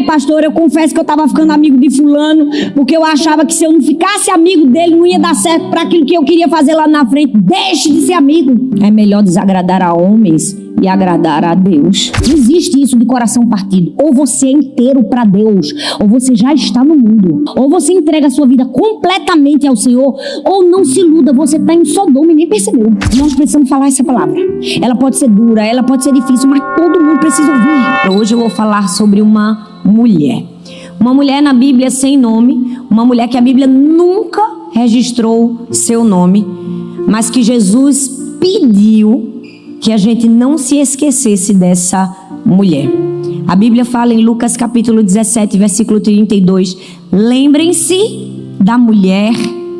Pastor, eu confesso que eu estava ficando amigo de fulano, porque eu achava que se eu não ficasse amigo dele, não ia dar certo para aquilo que eu queria fazer lá na frente. Deixe de ser amigo. É melhor desagradar a homens e agradar a Deus. Não existe isso de coração partido. Ou você é inteiro para Deus, ou você já está no mundo. Ou você entrega a sua vida completamente ao Senhor, ou não se iluda, você está em Sodoma e nem percebeu. Nós precisamos falar essa palavra. Ela pode ser dura, ela pode ser difícil, mas todo mundo precisa ouvir. Hoje eu vou falar sobre uma mulher. Uma mulher na Bíblia sem nome, uma mulher que a Bíblia nunca registrou seu nome, mas que Jesus pediu que a gente não se esquecesse dessa mulher. A Bíblia fala em Lucas capítulo 17, versículo 32, lembrem-se da mulher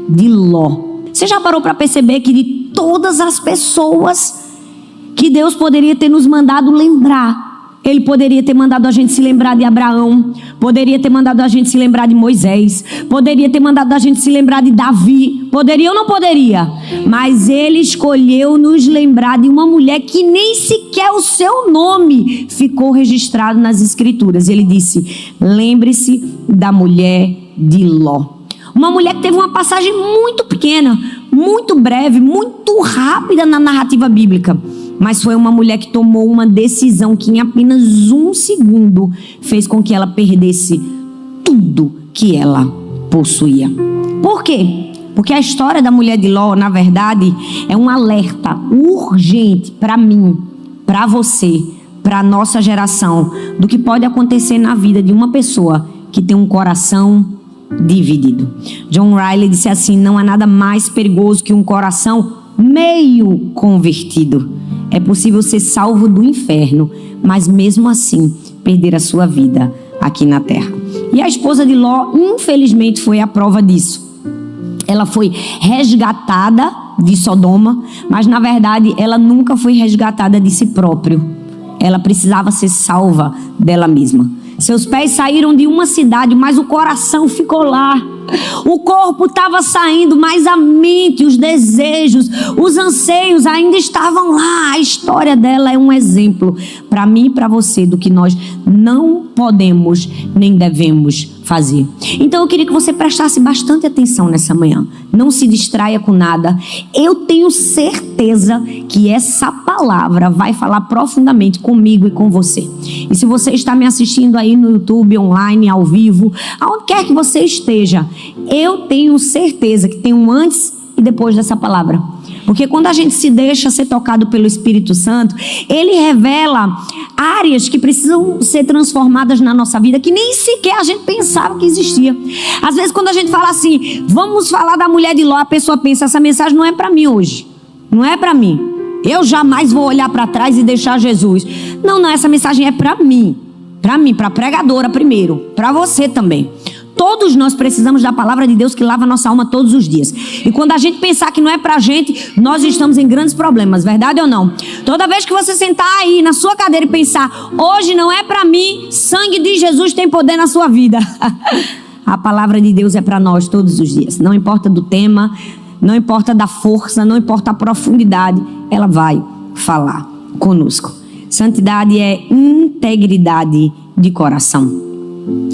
de Ló. Você já parou para perceber que de todas as pessoas que Deus poderia ter nos mandado lembrar, Ele poderia ter mandado a gente se lembrar de Abraão, poderia ter mandado a gente se lembrar de Moisés, poderia ter mandado a gente se lembrar de Davi, poderia ou não poderia? Mas Ele escolheu nos lembrar de uma mulher que nem sequer o seu nome ficou registrado nas Escrituras. Ele disse, lembre-se da mulher de Ló. Uma mulher que teve uma passagem muito pequena, muito breve, muito rápida na narrativa bíblica. Mas foi uma mulher que tomou uma decisão que em apenas um segundo fez com que ela perdesse tudo que ela possuía. Por quê? Porque a história da mulher de Ló, na verdade, é um alerta urgente para mim, para você, para a nossa geração, do que pode acontecer na vida de uma pessoa que tem um coração dividido. John Riley disse assim, não há nada mais perigoso que um coração meio convertido. É possível ser salvo do inferno, mas mesmo assim perder a sua vida aqui na terra. E a esposa de Ló, infelizmente, foi a prova disso. Ela foi resgatada de Sodoma, mas na verdade ela nunca foi resgatada de si própria. Ela precisava ser salva dela mesma. Seus pés saíram de uma cidade, mas o coração ficou lá. O corpo estava saindo, mas a mente, os desejos, os anseios ainda estavam lá. A história dela é um exemplo para mim e para você do que nós não podemos nem devemos fazer. Então eu queria que você prestasse bastante atenção nessa manhã. Não se distraia com nada. Eu tenho certeza que essa palavra vai falar profundamente comigo e com você. E se você está me assistindo aí no YouTube, online, ao vivo, aonde quer que você esteja, eu tenho certeza que tem um antes e depois dessa palavra. Porque quando a gente se deixa ser tocado pelo Espírito Santo, Ele revela áreas que precisam ser transformadas na nossa vida, que nem sequer a gente pensava que existia. Às vezes quando a gente fala assim, vamos falar da mulher de Ló, a pessoa pensa, essa mensagem não é para mim hoje. Não é para mim. Eu jamais vou olhar para trás e deixar Jesus. Não, essa mensagem é para mim. Para mim, para a pregadora primeiro. Para você também. Todos nós precisamos da palavra de Deus que lava a nossa alma todos os dias. E quando a gente pensar que não é pra gente, nós estamos em grandes problemas, verdade ou não? Toda vez que você sentar aí na sua cadeira e pensar, hoje não é pra mim, sangue de Jesus tem poder na sua vida. A palavra de Deus é pra nós todos os dias. Não importa do tema, não importa da força, não importa a profundidade, ela vai falar conosco. Santidade é integridade de coração.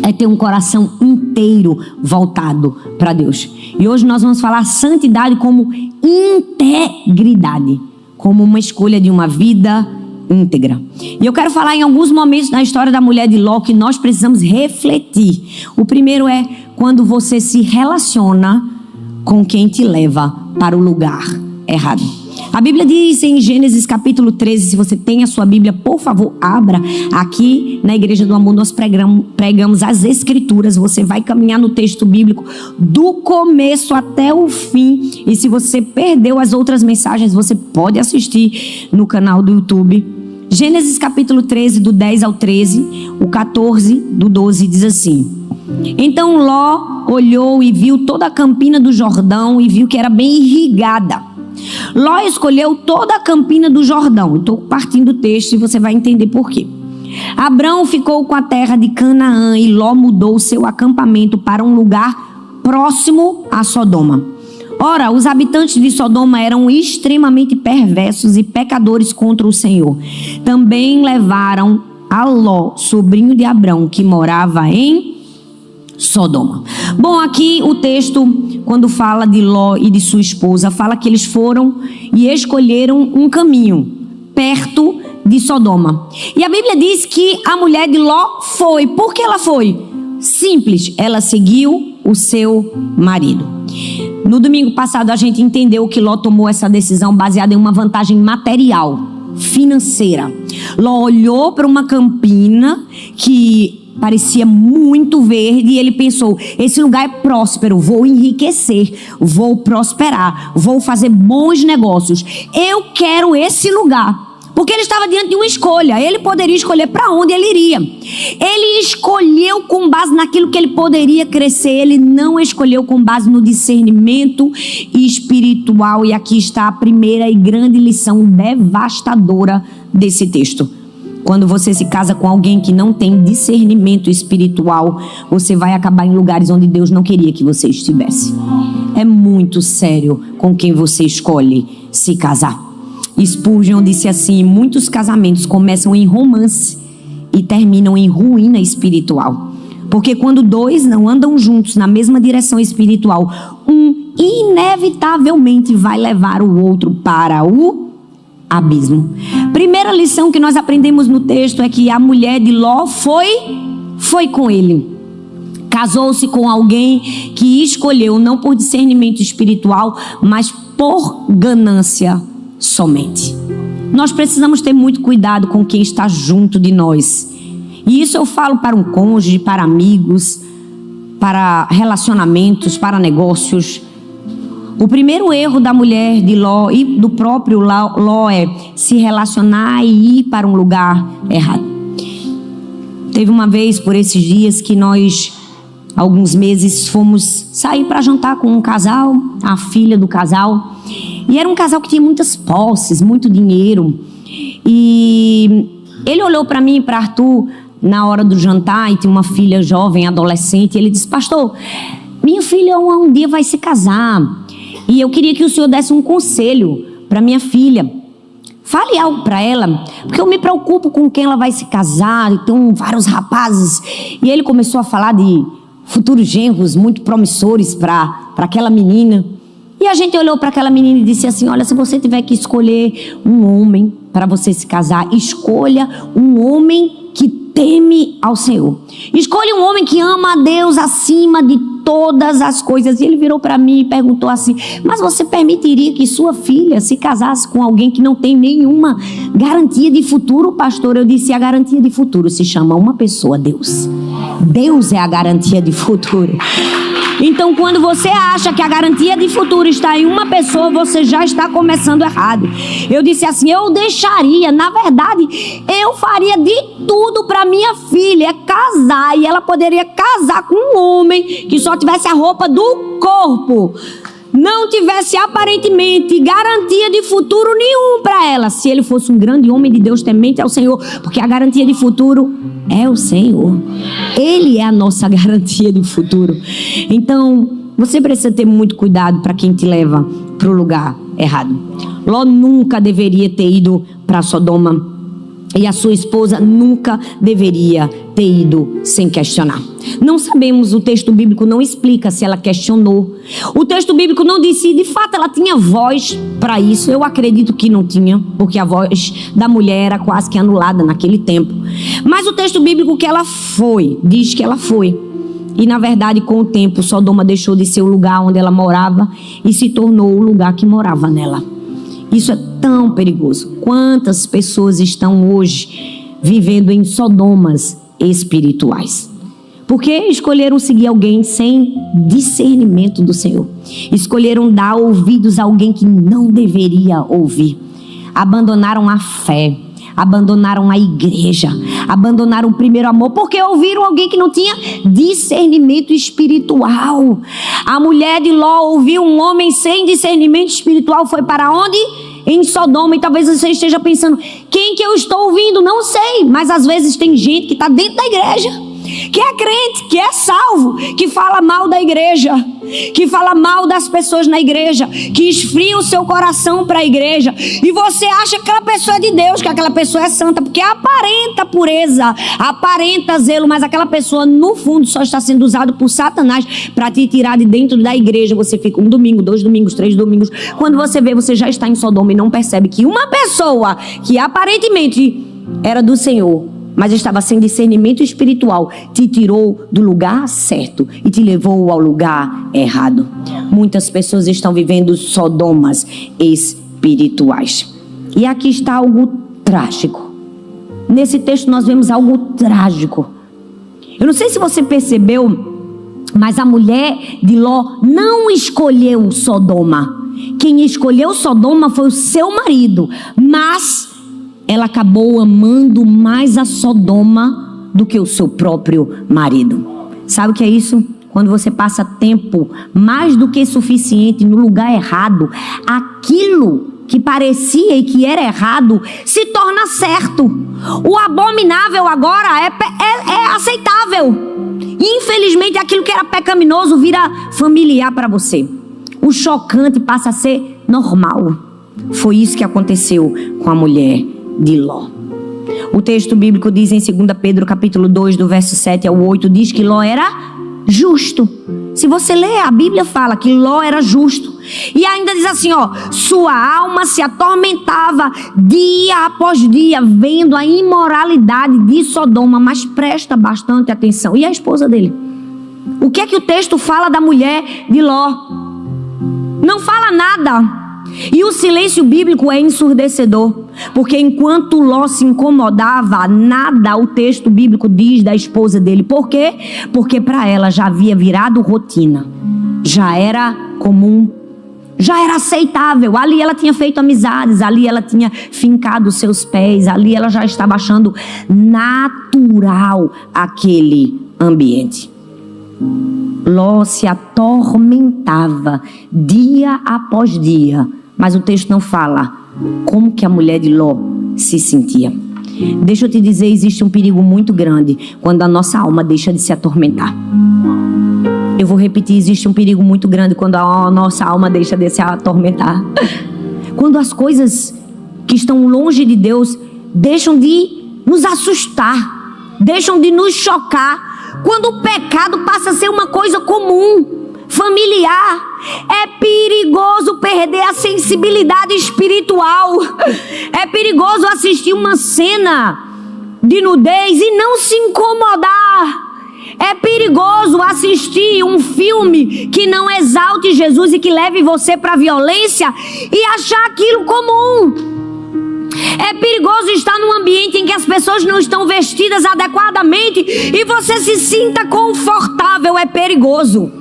É ter um coração inteiro voltado para Deus. E hoje nós vamos falar santidade como integridade, como uma escolha de uma vida íntegra. E eu quero falar em alguns momentos na história da mulher de Ló que nós precisamos refletir. O primeiro é quando você se relaciona com quem te leva para o lugar errado. A Bíblia diz em Gênesis capítulo 13, se você tem a sua Bíblia, por favor, abra. Aqui na Igreja do Amor nós pregamos as Escrituras. Você vai caminhar no texto bíblico do começo até o fim. E se você perdeu as outras mensagens, você pode assistir no canal do YouTube. Gênesis capítulo 13, do 10 ao 13, o 14, do 12, diz assim: Então Ló olhou e viu toda a campina do Jordão e viu que era bem irrigada. Ló escolheu toda a campina do Jordão. Estou partindo do texto e você vai entender por quê. Abrão ficou com a terra de Canaã e Ló mudou seu acampamento para um lugar próximo a Sodoma. Ora, os habitantes de Sodoma eram extremamente perversos e pecadores contra o Senhor. Também levaram a Ló, sobrinho de Abrão, que morava em Sodoma. Bom, aqui o texto, quando fala de Ló e de sua esposa, fala que eles foram e escolheram um caminho perto de Sodoma. E a Bíblia diz que a mulher de Ló foi. Por que ela foi? Simples, ela seguiu o seu marido. No domingo passado a gente entendeu que Ló tomou essa decisão baseada em uma vantagem material, financeira. Ló olhou para uma campina que parecia muito verde e ele pensou: esse lugar é próspero, vou enriquecer, vou prosperar, vou fazer bons negócios. Eu quero esse lugar. Porque ele estava diante de uma escolha. Ele poderia escolher para onde ele iria. Ele escolheu com base naquilo que ele poderia crescer. Ele não escolheu com base no discernimento espiritual. E aqui está a primeira e grande lição devastadora desse texto. Quando você se casa com alguém que não tem discernimento espiritual, você vai acabar em lugares onde Deus não queria que você estivesse. É muito sério com quem você escolhe se casar. Spurgeon disse assim: muitos casamentos começam em romance e terminam em ruína espiritual. Porque quando dois não andam juntos na mesma direção espiritual, um inevitavelmente vai levar o outro para o abismo. Primeira lição que nós aprendemos no texto é que a mulher de Ló foi com ele. Casou-se com alguém que escolheu não por discernimento espiritual, mas por ganância somente. Nós precisamos ter muito cuidado com quem está junto de nós. E isso eu falo para um cônjuge, para amigos, para relacionamentos, para negócios. O primeiro erro da mulher de Ló e do próprio Ló é se relacionar e ir para um lugar errado. Teve uma vez por esses dias que nós, alguns meses, fomos sair para jantar com um casal, a filha do casal. E era um casal que tinha muitas posses, muito dinheiro. E ele olhou para mim e para Arthur na hora do jantar, e tinha uma filha jovem, adolescente. E ele disse: pastor, minha filha um dia vai se casar. E eu queria que o senhor desse um conselho para minha filha. Fale algo para ela, porque eu me preocupo com quem ela vai se casar. E tem vários rapazes. E ele começou a falar de futuros genros muito promissores para aquela menina. E a gente olhou para aquela menina e disse assim: olha, se você tiver que escolher um homem para você se casar, escolha um homem que teme ao Senhor. Escolha um homem que ama a Deus acima de todas as coisas. E ele virou para mim e perguntou assim: mas você permitiria que sua filha se casasse com alguém que não tem nenhuma garantia de futuro, pastor? Eu disse: a garantia de futuro se chama uma pessoa, Deus. Deus é a garantia de futuro. Então, quando você acha que a garantia de futuro está em uma pessoa, você já está começando errado. Eu disse assim: eu deixaria, na verdade, eu faria de tudo para minha filha casar, e ela poderia casar com um homem que só tivesse a roupa do corpo, não tivesse aparentemente garantia de futuro nenhum para ela, se ele fosse um grande homem de Deus temente ao Senhor, porque a garantia de futuro é o Senhor. Ele é a nossa garantia de futuro. Então, você precisa ter muito cuidado para quem te leva para o lugar errado. Ló nunca deveria ter ido para Sodoma, e a sua esposa nunca deveria ter ido sem questionar. Não sabemos, o texto bíblico não explica se ela questionou. O texto bíblico não diz se de fato ela tinha voz para isso. Eu acredito que não tinha, porque a voz da mulher era quase que anulada naquele tempo. Mas o texto bíblico que ela foi, diz que ela foi. E na verdade, com o tempo, Sodoma deixou de ser o lugar onde ela morava e se tornou o lugar que morava nela. Isso é tão perigoso. Quantas pessoas estão hoje vivendo em Sodomas espirituais? Porque escolheram seguir alguém sem discernimento do Senhor. Escolheram dar ouvidos a alguém que não deveria ouvir. Abandonaram a fé, abandonaram a igreja, abandonaram o primeiro amor, porque ouviram alguém que não tinha discernimento espiritual. A mulher de Ló ouviu um homem sem discernimento espiritual, foi para onde? Em Sodoma. E talvez você esteja pensando: quem que eu estou ouvindo? Não sei, mas às vezes tem gente que está dentro da igreja, que é crente, que é salvo, que fala mal da igreja, que fala mal das pessoas na igreja, que esfria o seu coração para a igreja, e você acha que aquela pessoa é de Deus, que aquela pessoa é santa, porque aparenta pureza, aparenta zelo, mas aquela pessoa no fundo só está sendo usada por Satanás para te tirar de dentro da igreja. Você fica 1 domingo, 2 domingos, 3 domingos, quando você vê, você já está em Sodoma e não percebe que uma pessoa que aparentemente era do Senhor, mas estava sem discernimento espiritual, te tirou do lugar certo e te levou ao lugar errado. Muitas pessoas estão vivendo sodomas espirituais. E aqui está algo trágico. Nesse texto nós vemos algo trágico. Eu não sei se você percebeu, mas a mulher de Ló não escolheu Sodoma. Quem escolheu Sodoma foi o seu marido, mas ela acabou amando mais a Sodoma do que o seu próprio marido. Sabe o que é isso? Quando você passa tempo mais do que suficiente no lugar errado, aquilo que parecia e que era errado se torna certo. O abominável agora é aceitável. Infelizmente, aquilo que era pecaminoso vira familiar para você. O chocante passa a ser normal. Foi isso que aconteceu com a mulher de Ló. O texto bíblico diz em 2 Pedro capítulo 2, do verso 7 ao 8, diz que Ló era justo. Se você ler, a Bíblia fala que Ló era justo. E ainda diz assim, sua alma se atormentava dia após dia, vendo a imoralidade de Sodoma. Mas presta bastante atenção. E a esposa dele? O que é que o texto fala da mulher de Ló? Não fala nada. E o silêncio bíblico é ensurdecedor, porque enquanto Ló se incomodava, nada o texto bíblico diz da esposa dele. Por quê? Porque para ela já havia virado rotina, já era comum, já era aceitável. Ali ela tinha feito amizades, ali ela tinha fincado seus pés, ali ela já estava achando natural aquele ambiente. Ló se atormentava dia após dia, mas o texto não fala como que a mulher de Ló se sentia. Deixa eu te dizer, existe um perigo muito grande quando a nossa alma deixa de se atormentar. Eu vou repetir, existe um perigo muito grande quando a nossa alma deixa de se atormentar. Quando as coisas que estão longe de Deus deixam de nos assustar, deixam de nos chocar. Quando o pecado passa a ser uma coisa comum, familiar, é perigoso perder a sensibilidade espiritual. É perigoso assistir uma cena de nudez e não se incomodar. É perigoso assistir um filme que não exalte Jesus e que leve você para a violência e achar aquilo comum. É perigoso estar num ambiente em que as pessoas não estão vestidas adequadamente e você se sinta confortável. É perigoso.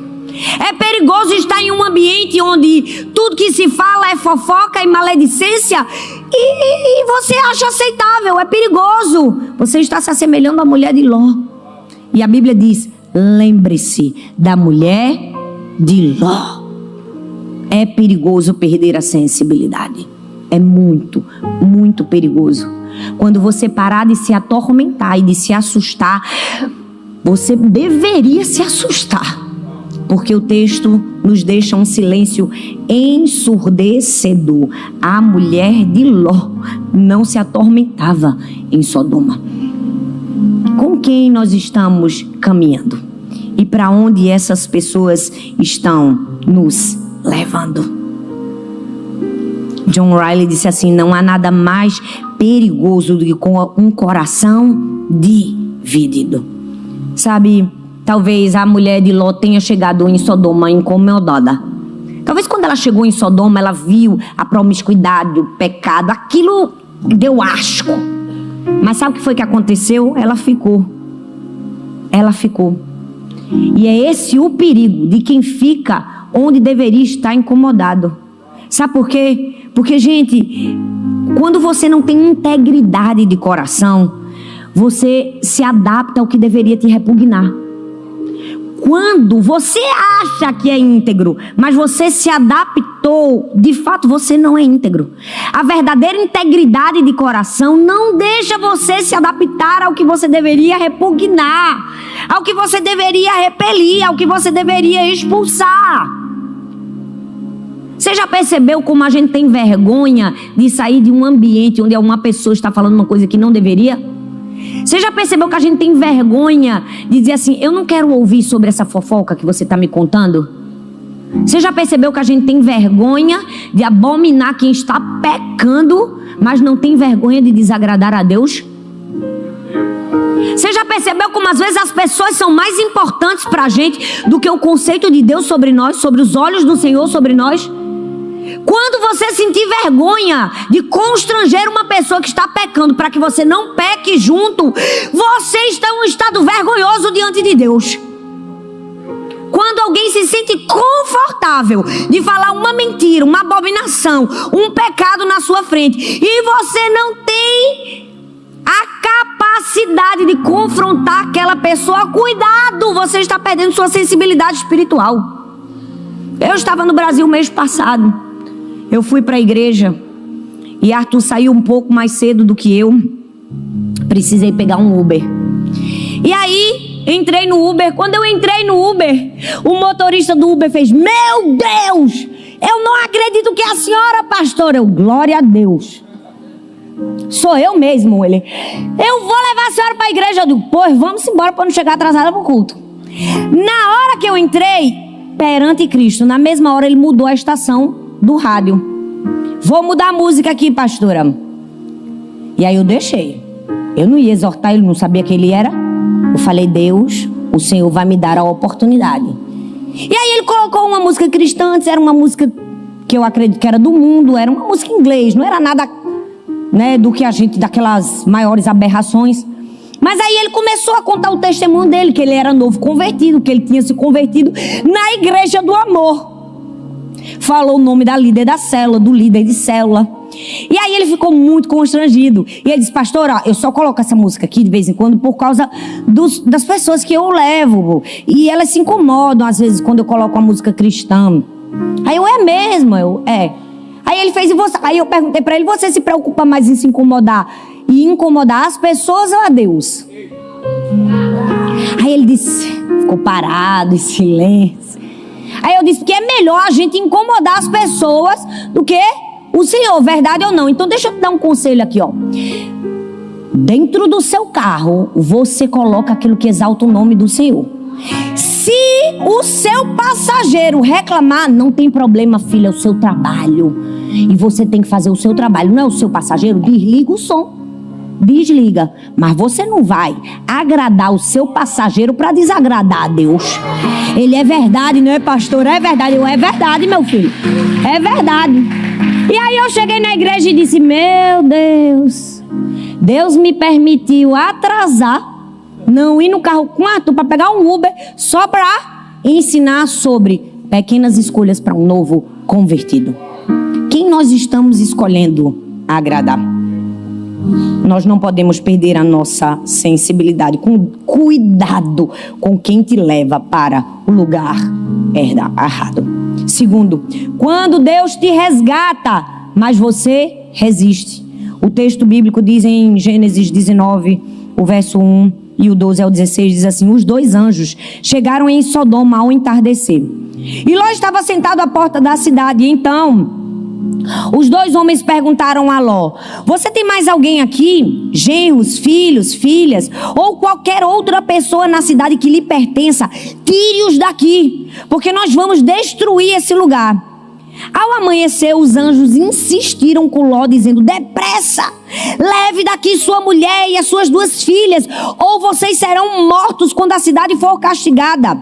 É perigoso estar em um ambiente onde tudo que se fala é fofoca e maledicência e você acha aceitável. É perigoso. Você está se assemelhando à mulher de Ló. E a Bíblia diz, lembre-se da mulher de Ló. É perigoso perder a sensibilidade. É muito, muito perigoso. Quando você parar de se atormentar e de se assustar, você deveria se assustar. Porque o texto nos deixa um silêncio ensurdecedor. A mulher de Ló não se atormentava em Sodoma. Com quem nós estamos caminhando? E para onde essas pessoas estão nos levando? John Riley disse assim, não há nada mais perigoso do que com um coração dividido. Sabe, talvez a mulher de Ló tenha chegado em Sodoma incomodada. Talvez quando ela chegou em Sodoma, ela viu a promiscuidade, o pecado, aquilo deu asco. Mas sabe o que foi que aconteceu? Ela ficou. E é esse o perigo de quem fica onde deveria estar incomodado. Sabe por quê? Porque, gente, quando você não tem integridade de coração, você se adapta ao que deveria te repugnar. quando você acha que é íntegro, mas você se adaptou, de fato você não é íntegro. A verdadeira integridade de coração não deixa você se adaptar ao que você deveria repugnar, ao que você deveria repelir, ao que você deveria expulsar. Você já percebeu como a gente tem vergonha de sair de um ambiente onde uma pessoa está falando uma coisa que não deveria? Você já percebeu que a gente tem vergonha de dizer assim, eu não quero ouvir sobre essa fofoca que você está me contando? Você já percebeu que a gente tem vergonha de abominar quem está pecando, mas não tem vergonha de desagradar a Deus? Você já percebeu como às vezes as pessoas são mais importantes para a gente do que o conceito de Deus sobre nós, sobre os olhos do Senhor sobre nós? Quando você sentir vergonha de constranger uma pessoa que está pecando para que você não peque junto, você está em um estado vergonhoso diante de Deus. Quando alguém se sente confortável de falar uma mentira, uma abominação, um pecado na sua frente, e você não tem a capacidade de confrontar aquela pessoa, cuidado, você está perdendo sua sensibilidade espiritual. Eu estava no Brasil mês passado. Eu fui para a igreja e Arthur saiu um pouco mais cedo do que eu. Precisei pegar um Uber. E aí, entrei no Uber. Quando eu entrei no Uber, o motorista do Uber fez: meu Deus, eu não acredito que é a senhora, pastora. Eu, glória a Deus. Sou eu mesmo, ele. Eu vou levar a senhora para a igreja. Eu digo, pois vamos embora para não chegar atrasada para o culto. Na hora que eu entrei, perante Cristo, na mesma hora ele mudou a estação do rádio. Vou mudar a música aqui, pastora. E aí eu deixei. Eu não ia exortar, ele não sabia quem ele era. Eu falei, Deus, o Senhor vai me dar a oportunidade. E aí ele colocou uma música cristã. Antes era uma música que eu acredito que era do mundo, era uma música em inglês, não era nada, né, do que a gente, daquelas maiores aberrações. Mas aí ele começou a contar o testemunho dele, que ele era novo convertido, que ele tinha se convertido na igreja do amor. Falou o nome da líder da célula, do líder de célula. E aí ele ficou muito constrangido. E ele disse, pastor, ó, eu só coloco essa música aqui de vez em quando por causa das pessoas que eu levo. E elas se incomodam às vezes quando eu coloco uma música cristã. Aí eu, é mesmo? Eu, é. Aí ele fez, e você? Aí eu perguntei pra ele, você se preocupa mais em se incomodar e incomodar as pessoas ou a Deus? Aí ele disse, ficou parado, em silêncio. Aí eu disse que é melhor a gente incomodar as pessoas do que o Senhor, verdade ou não? Então deixa eu te dar um conselho aqui, ó. Dentro do seu carro, você coloca aquilo que exalta o nome do Senhor. Se o seu passageiro reclamar, não tem problema, filha, é o seu trabalho. E você tem que fazer o seu trabalho, não é o seu passageiro? Desliga o som. Desliga, mas você não vai agradar o seu passageiro para desagradar a Deus. Ele é verdade, não é, pastor? É verdade. Eu, é verdade, meu filho, é verdade. E aí eu cheguei na igreja e disse, meu Deus, Deus me permitiu atrasar, não ir no carro com Arthur para pegar um Uber, só para ensinar sobre pequenas escolhas para um novo convertido. Quem nós estamos escolhendo agradar? Nós não podemos perder a nossa sensibilidade. Com cuidado com quem te leva para o lugar errado. Segundo, quando Deus te resgata, mas você resiste. O texto bíblico diz em Gênesis 19, o verso 1 e o 12 ao 16, diz assim, os dois anjos chegaram em Sodoma ao entardecer. E Ló estava sentado à porta da cidade. E então os dois homens perguntaram a Ló, você tem mais alguém aqui? Genros, filhos, filhas, ou qualquer outra pessoa na cidade que lhe pertença? Tire-os daqui, porque nós vamos destruir esse lugar. Ao amanhecer, os anjos insistiram com Ló, dizendo, depressa, leve daqui sua mulher e as suas duas filhas, ou vocês serão mortos quando a cidade for castigada.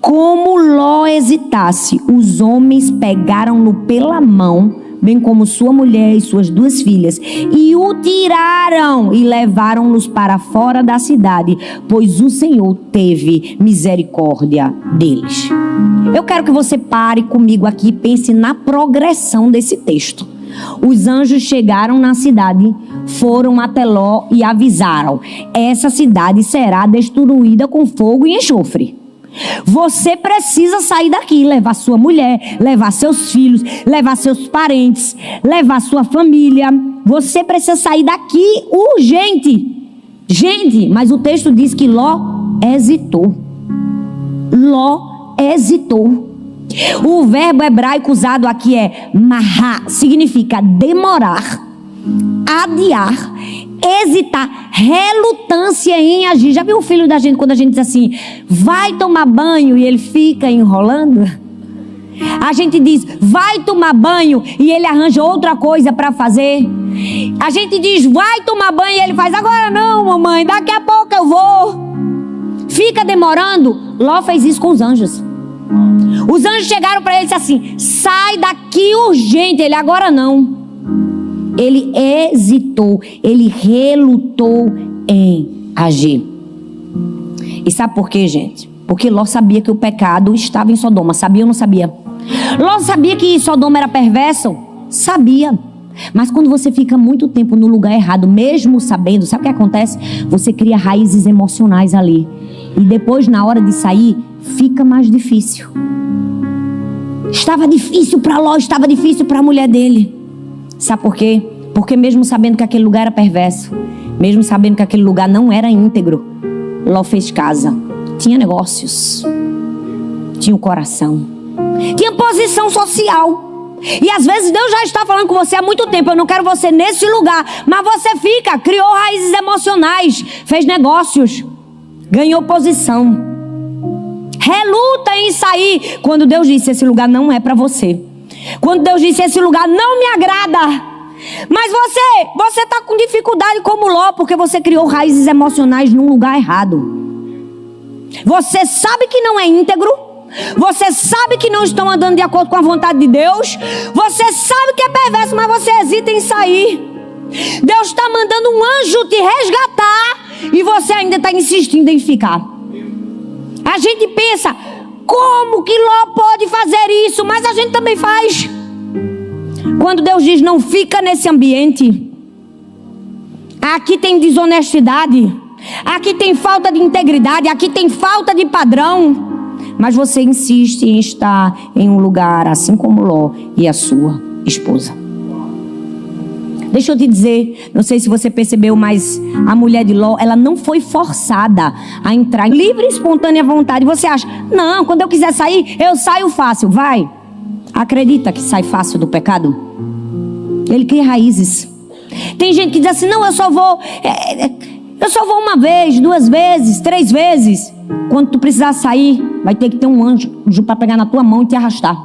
Como Ló hesitasse, os homens pegaram-no pela mão, bem como sua mulher e suas duas filhas, e o tiraram e levaram-nos para fora da cidade, pois o Senhor teve misericórdia deles. Eu quero que você pare comigo aqui e pense na progressão desse texto. Os anjos chegaram na cidade, foram até Ló e avisaram, essa cidade será destruída com fogo e enxofre. Você precisa sair daqui, levar sua mulher, levar seus filhos, levar seus parentes, levar sua família. Você precisa sair daqui urgente. Gente, mas o texto diz que Ló hesitou. Ló hesitou. O verbo hebraico usado aqui é mará, significa demorar, adiar, hesitar, relutância em agir. Já viu o filho da gente quando a gente diz assim, vai tomar banho e ele fica enrolando? A gente diz, vai tomar banho e ele arranja outra coisa para fazer. A gente diz, vai tomar banho e ele faz, agora não, mamãe, daqui a pouco eu vou. Fica demorando. Ló fez isso com os anjos. Os anjos chegaram para ele e disseram assim, sai daqui urgente. Ele, agora não. Ele hesitou, ele relutou em agir. E sabe por quê, gente? Porque Ló sabia que o pecado estava em Sodoma. Sabia ou não sabia? Ló sabia que Sodoma era perverso? Sabia. Mas quando você fica muito tempo no lugar errado, mesmo sabendo, sabe o que acontece? Você cria raízes emocionais ali. E depois, na hora de sair, fica mais difícil. Estava difícil para Ló, estava difícil para a mulher dele. Sabe por quê? Porque mesmo sabendo que aquele lugar era perverso, mesmo sabendo que aquele lugar não era íntegro, Ló fez casa. Tinha negócios, tinha o coração, tinha posição social. E às vezes Deus já está falando com você há muito tempo, eu não quero você nesse lugar, mas você fica, criou raízes emocionais, fez negócios, ganhou posição, reluta em sair. Quando Deus disse, esse lugar não é para você. Quando Deus disse, esse lugar não me agrada. Mas você está com dificuldade como Ló, porque você criou raízes emocionais num lugar errado. Você sabe que não é íntegro, você sabe que não estão andando de acordo com a vontade de Deus, você sabe que é perverso, mas você hesita em sair. Deus está mandando um anjo te resgatar e você ainda está insistindo em ficar. A gente pensa, como que Ló pode fazer isso? Mas a gente também faz. Quando Deus diz, não fica nesse ambiente, aqui tem desonestidade, aqui tem falta de integridade, aqui tem falta de padrão, mas você insiste em estar em um lugar assim como Ló e a sua esposa. Deixa eu te dizer, não sei se você percebeu, mas a mulher de Ló, ela não foi forçada a entrar em livre e espontânea vontade. Você acha, não, quando eu quiser sair, eu saio fácil. Vai, acredita que sai fácil do pecado? Ele cria raízes. Tem gente que diz assim, não, eu só vou uma vez, 2 vezes, 3 vezes. Quando tu precisar sair, vai ter que ter um anjo para pegar na tua mão e te arrastar.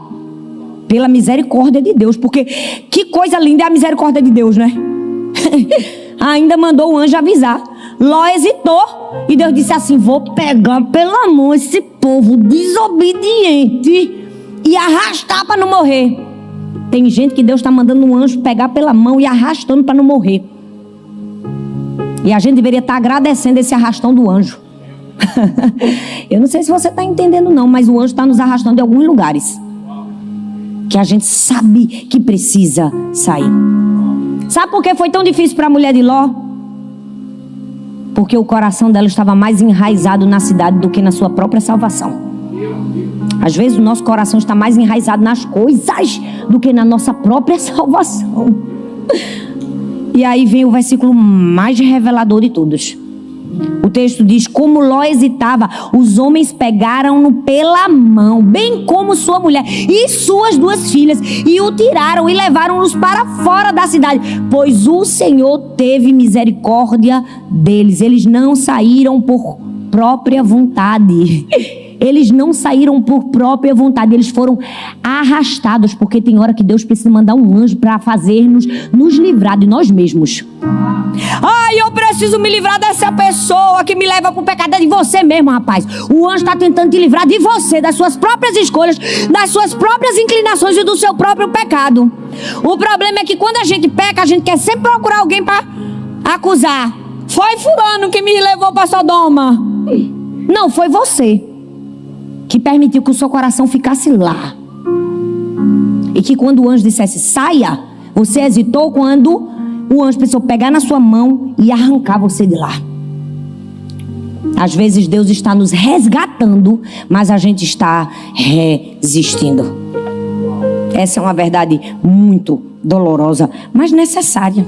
Pela misericórdia de Deus, porque que coisa linda é a misericórdia de Deus, né? Ainda mandou o anjo avisar. Ló hesitou e Deus disse assim, vou pegar pela mão esse povo desobediente e arrastar para não morrer. Tem gente que Deus está mandando um anjo pegar pela mão e arrastando para não morrer. E a gente deveria estar agradecendo esse arrastão do anjo. Eu não sei se você está entendendo não, mas o anjo está nos arrastando em alguns lugares que a gente sabe que precisa sair. Sabe por que foi tão difícil para a mulher de Ló? Porque o coração dela estava mais enraizado na cidade do que na sua própria salvação. Às vezes o nosso coração está mais enraizado nas coisas do que na nossa própria salvação. E aí vem o versículo mais revelador de todos. O texto diz, como Ló hesitava, os homens pegaram-no pela mão, bem como sua mulher e suas 2 filhas, e o tiraram e levaram-nos para fora da cidade, pois o Senhor teve misericórdia deles. Eles não saíram por própria vontade. Eles não saíram por própria vontade, eles foram arrastados, porque tem hora que Deus precisa mandar um anjo para nos livrar de nós mesmos. Ai, eu preciso me livrar dessa pessoa que me leva para o pecado. É de você mesmo, rapaz. O anjo está tentando te livrar de você, das suas próprias escolhas, das suas próprias inclinações e do seu próprio pecado. O problema é que quando a gente peca, a gente quer sempre procurar alguém para acusar. Foi fulano que me levou para Sodoma. Não, foi você que permitiu que o seu coração ficasse lá. E que quando o anjo dissesse saia, você hesitou quando o anjo precisou pegar na sua mão e arrancar você de lá. Às vezes Deus está nos resgatando, mas a gente está resistindo. Essa é uma verdade muito dolorosa, mas necessária.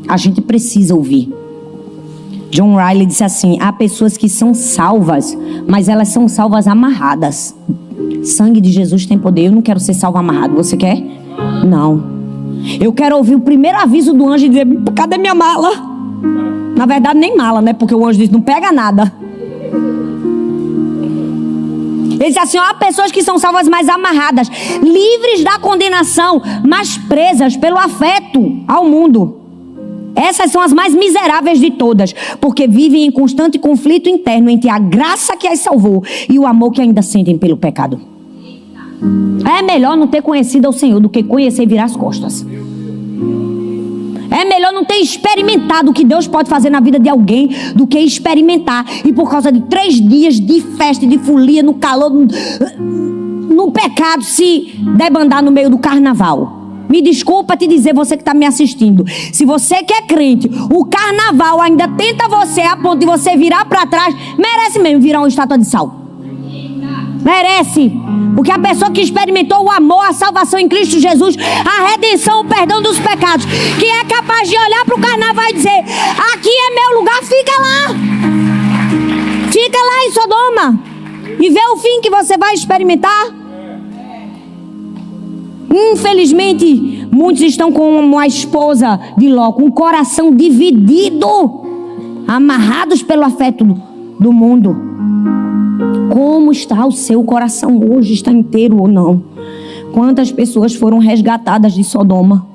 A gente precisa ouvir. John Riley disse assim: há pessoas que são salvas, mas elas são salvas amarradas. Sangue de Jesus tem poder. Eu não quero ser salvo amarrado. Você quer? Não. Eu quero ouvir o primeiro aviso do anjo e dizer: cadê minha mala? Na verdade nem mala, né? Porque o anjo diz: não pega nada. Ele diz assim: há pessoas que são salvas mais amarradas, livres da condenação, mas presas pelo afeto ao mundo. Essas são as mais miseráveis de todas, porque vivem em constante conflito interno entre a graça que as salvou e o amor que ainda sentem pelo pecado. É melhor não ter conhecido ao Senhor do que conhecer e virar as costas. É melhor não ter experimentado o que Deus pode fazer na vida de alguém do que experimentar e por causa de 3 dias de festa, de folia, no calor, no pecado, se debandar no meio do carnaval. Me desculpa te dizer, você que está me assistindo, se você que é crente, o carnaval ainda tenta você a ponto de você virar para trás, merece mesmo virar uma estátua de sal. Merece. Porque a pessoa que experimentou o amor, a salvação em Cristo Jesus, a redenção, o perdão dos pecados, que é capaz de olhar para o carnaval e dizer: aqui é meu lugar, fica lá. Fica lá em Sodoma e vê o fim que você vai experimentar. Infelizmente, muitos estão como a esposa de Ló, com o coração dividido, amarrados pelo afeto do mundo. Como está o seu coração hoje? Está inteiro ou não? Quantas pessoas foram resgatadas de Sodoma?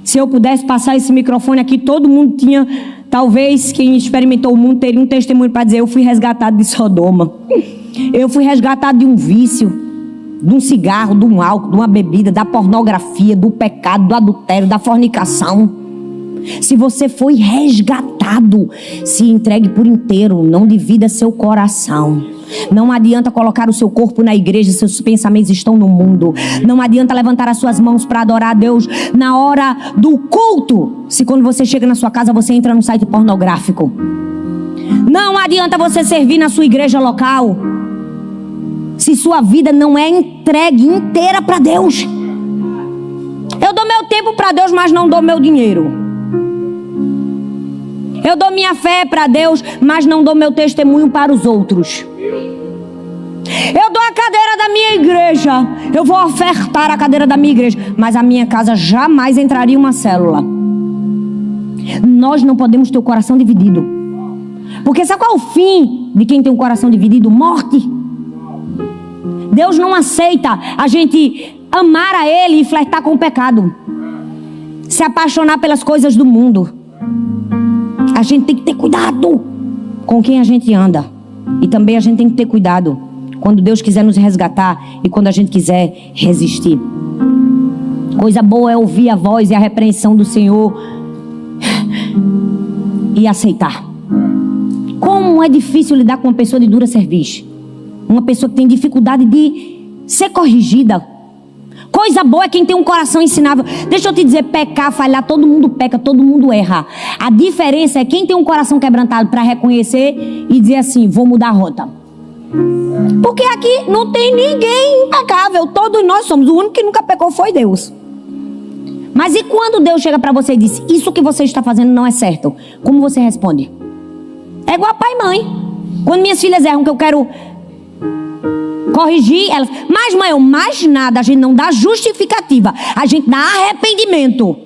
Se eu pudesse passar esse microfone aqui, todo mundo tinha, talvez quem experimentou o mundo teria um testemunho para dizer: eu fui resgatado de Sodoma. Eu fui resgatado de um vício, de um cigarro, de um álcool, de uma bebida, da pornografia, do pecado, do adultério, da fornicação. Se você foi resgatado, se entregue por inteiro, não divida seu coração. Não adianta colocar o seu corpo na igreja, seus pensamentos estão no mundo. Não adianta levantar as suas mãos para adorar a Deus na hora do culto, se quando você chega na sua casa você entra num site pornográfico. Não adianta você servir na sua igreja local se sua vida não é entregue inteira para Deus. Eu dou meu tempo para Deus, mas não dou meu dinheiro. Eu dou minha fé para Deus, mas não dou meu testemunho para os outros. Eu dou a cadeira da minha igreja, eu vou ofertar a cadeira da minha igreja, mas a minha casa jamais entraria uma célula. Nós não podemos ter o coração dividido, porque sabe qual é o fim de quem tem um coração dividido? Morte. Deus não aceita a gente amar a Ele e flertar com o pecado, se apaixonar pelas coisas do mundo. A gente tem que ter cuidado com quem a gente anda. E também a gente tem que ter cuidado quando Deus quiser nos resgatar e quando a gente quiser resistir. Coisa boa é ouvir a voz e a repreensão do Senhor e aceitar. Como é difícil lidar com uma pessoa de dura cerviz, uma pessoa que tem dificuldade de ser corrigida. Coisa boa é quem tem um coração ensinável. Deixa eu te dizer, pecar, falhar, todo mundo peca, todo mundo erra. A diferença é quem tem um coração quebrantado para reconhecer e dizer assim: vou mudar a rota. Porque aqui não tem ninguém impecável, todos nós somos. O único que nunca pecou foi Deus. Mas e quando Deus chega para você e diz: isso que você está fazendo não é certo, como você responde? É igual pai e mãe. Quando minhas filhas erram que eu quero corrigir, elas: mas mãe, eu mais nada. A gente não dá justificativa, a gente dá arrependimento.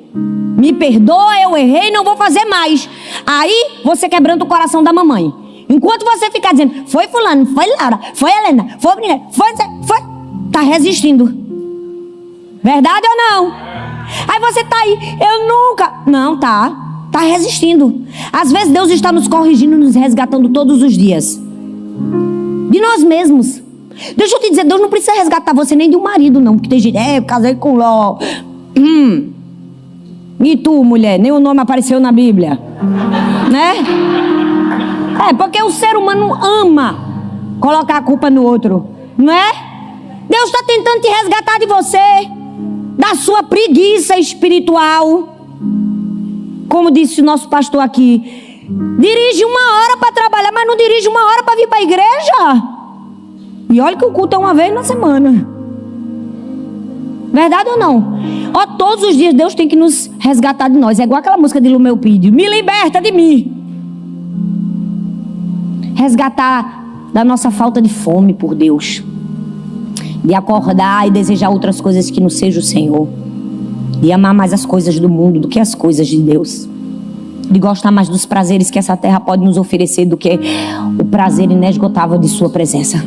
Me perdoa, eu errei, não vou fazer mais. Aí você quebranta o coração da mamãe. Enquanto você ficar dizendo: foi fulano, foi Laura, foi Helena, foi Brina, foi, tá resistindo. Verdade ou não? Aí você tá aí: eu nunca. Não, tá resistindo. Às vezes Deus está nos corrigindo, nos resgatando todos os dias de nós mesmos. Deixa eu te dizer, Deus não precisa resgatar você nem de um marido, não. Porque tem gente: eu casei com Ló. E tu, mulher? Nem o nome apareceu na Bíblia, né? É porque o ser humano ama colocar a culpa no outro, não é? Deus está tentando te resgatar de você, da sua preguiça espiritual. Como disse o nosso pastor aqui, dirige 1 hora para trabalhar, mas não dirige 1 hora para vir para a igreja. E olha que o culto é uma vez na semana. Verdade ou não? Ó, todos os dias Deus tem que nos resgatar de nós. É igual aquela música de Lumelpídio: me liberta de mim. Resgatar da nossa falta de fome por Deus, de acordar e desejar outras coisas que não seja o Senhor, de amar mais as coisas do mundo do que as coisas de Deus, de gostar mais dos prazeres que essa terra pode nos oferecer do que o prazer inesgotável de sua presença,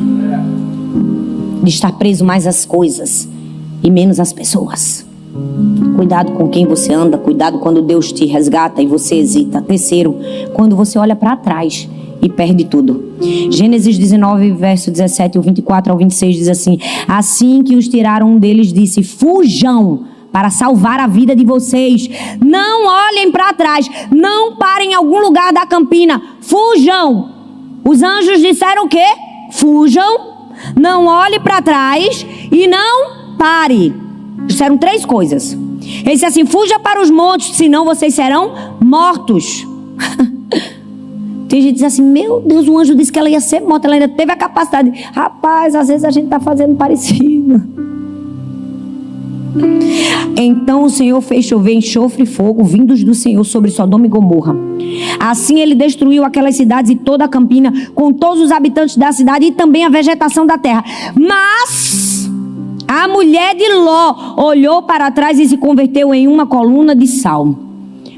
de estar preso mais às coisas e menos às pessoas. Cuidado com quem você anda, cuidado quando Deus te resgata e você hesita. Terceiro, quando você olha para trás e perde tudo. Gênesis 19, verso 17, o 24 ao 26 diz assim: assim que os tiraram, um deles disse: fujam para salvar a vida de vocês. Não olhem para trás, não parem em algum lugar da campina, fujam. Os anjos disseram o quê? Fujam, não olhe para trás e não pare. Disseram 3 coisas. Ele disse assim: fuja para os montes, senão vocês serão mortos. Tem gente que diz assim: meu Deus, o anjo disse que ela ia ser morta, ela ainda teve a capacidade. Rapaz, às vezes a gente está fazendo parecido. Então o Senhor fez chover enxofre e fogo vindos do Senhor sobre Sodoma e Gomorra. Assim ele destruiu aquelas cidades e toda a campina, com todos os habitantes da cidade e também a vegetação da terra. Mas a mulher de Ló olhou para trás e se converteu em uma coluna de sal.